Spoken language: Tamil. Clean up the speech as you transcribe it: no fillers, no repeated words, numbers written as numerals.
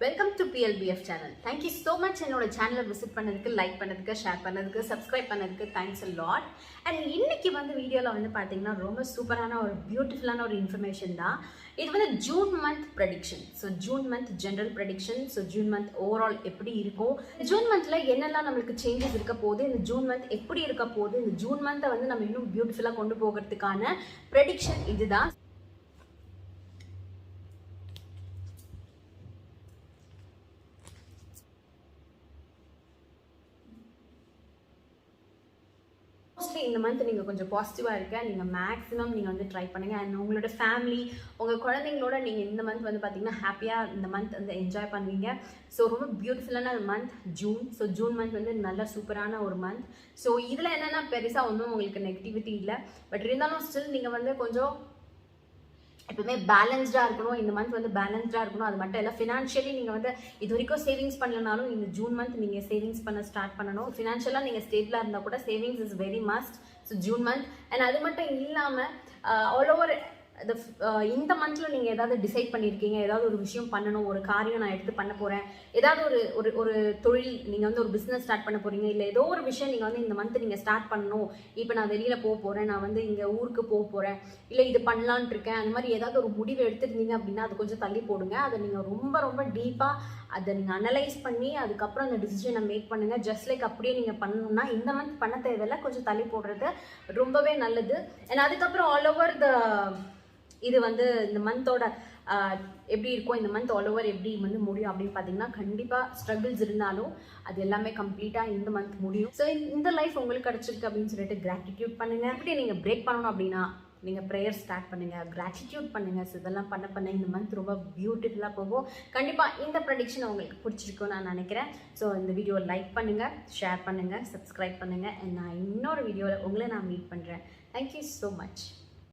Welcome to plbf channel. Thank you so much என்னோட சேனலை விசிட் பண்ணதுக்கு, லைக் பண்ணதுக்கு, ஷேர் பண்ணதுக்கு, சப்ஸ்கிரைப் பண்ணதுக்கு தேங்க்ஸ் அ லாட். அண்ட் இன்னைக்கு பார்த்தீங்கன்னா ரொம்ப சூப்பரான ஒரு பியூட்டிஃபுல்லான ஒரு இன்ஃபர்மேஷன் தான். இது June month prediction. So June month general prediction. So June month overall எப்படி இருக்கும், ஜூன் மந்த்ல என்னெல்லாம் நம்மளுக்கு சேஞ்சஸ் இருக்க போகுது, இந்த ஜூன் மந்த் எப்படி இருக்க போகுது, இந்த ஜூன் மந்த்தை நம்ம இன்னும் பியூட்டிஃபுல்லாக கொண்டு போகிறதுக்கான ப்ரெடிக்ஷன் இதுதான். இந்த மந்த் நீங்கள் கொஞ்சம் பாசிட்டிவாக இருக்க, நீங்கள் மேக்ஸிமம் நீங்கள் ட்ரை பண்ணுங்கள். அண்ட் உங்களோட ஃபேமிலி, உங்கள் குழந்தைங்களோட நீங்கள் இந்த மந்த் பார்த்தீங்கன்னா ஹாப்பியாக இந்த மந்த் என்ஜாய் பண்ணுவீங்க. ஸோ ரொம்ப பியூட்டிஃபுல்லான month June. So June month நல்ல சூப்பரான ஒரு மந்த். ஸோ இதில் என்னென்னா பெருசாக ஒன்றும் உங்களுக்கு நெகட்டிவிட்டி இல்லை. பட் இருந்தாலும் ஸ்டில் நீங்கள் கொஞ்சம் எப்பவுமே பேலன்ஸ்டாக இருக்கணும். இந்த மந்த் பேலன்ஸ்டாக இருக்கணும். அது மட்டும் இல்லை, ஃபினான்ஷியலி நீங்கள் இது வரைக்கும் சேவிங்ஸ் பண்ணலனாலும் இந்த ஜூன் மந்த் நீங்கள் சேவிங்ஸ் பண்ண ஸ்டார்ட் பண்ணணும். ஃபினான்ஷியலாக நீங்கள் ஸ்டேபிளாக இருந்தால் கூட savings is very must. So June month. And அது மட்டும் இல்லாமல் ஆல் ஓவர் இந்த மந்த்ல நீங்கள் ஏதாவது டிசைட் பண்ணியிருக்கீங்க, ஏதாவது ஒரு விஷயம் பண்ணணும், ஒரு காரியம் நான் எடுத்து பண்ண போகிறேன், ஏதாவது ஒரு ஒரு தொழில் நீங்கள் ஒரு பிஸ்னஸ் ஸ்டார்ட் பண்ண போகிறீங்க, இல்லை ஏதோ ஒரு விஷயம் நீங்கள் இந்த மந்த் நீங்கள் ஸ்டார்ட் பண்ணணும். இப்போ நான் வெளியில் போக போகிறேன், நான் இங்கே ஊருக்கு போக போகிறேன், இல்லை இது பண்ணலான் இருக்கேன், அந்த மாதிரி ஏதாவது ஒரு முடிவு எடுத்துருந்தீங்க அப்படின்னா அது கொஞ்சம் தள்ளி போடுங்க. அதை நீங்கள் ரொம்ப ரொம்ப டீப்பாக அதை நீங்கள் அனலைஸ் பண்ணி அதுக்கப்புறம் அந்த டிசிஷனை மேக் பண்ணுங்கள். ஜஸ்ட் லைக் அப்படியே நீங்கள் பண்ணணும்னா இந்த மந்த் பண்ண தேவையில்லை, கொஞ்சம் தள்ளி போடுறது ரொம்பவே நல்லது. அண்ட் அதுக்கப்புறம் ஆல் ஓவர் இது இந்த மந்தோட எப்படி இருக்கும், இந்த மந்த் ஆல் ஓவர் எப்படி முடியும் அப்படின்னு பார்த்தீங்கன்னா, கண்டிப்பாக ஸ்ட்ரகிள்ஸ் இருந்தாலும் அது எல்லாமே கம்ப்ளீட்டாக இந்த மந்த் முடியும். ஸோ இந்த லைஃப் உங்களுக்கு கிடச்சிருக்கு அப்படின்னு சொல்லிட்டு கிராட்டிடியூட் பண்ணுங்கள். எப்படி நீங்கள் பிரேக் பண்ணணும் அப்படின்னா நீங்கள் ப்ரேயர் ஸ்டார்ட் பண்ணுங்கள், கிராட்டிடியூட் பண்ணுங்கள். ஸோ இதெல்லாம் பண்ண இந்த மந்த் ரொம்ப பியூட்டிஃபுல்லாக போகும். கண்டிப்பாக இந்த ப்ரெடிக்ஷன் உங்களுக்கு பிடிச்சிருக்குன்னு நான் நினைக்கிறேன். ஸோ இந்த வீடியோவை லைக் பண்ணுங்கள், ஷேர் பண்ணுங்கள், சப்ஸ்கிரைப் பண்ணுங்கள். நான் இன்னொரு வீடியோவில் உங்களை நான் மீட் பண்ணுறேன். Thank you so much.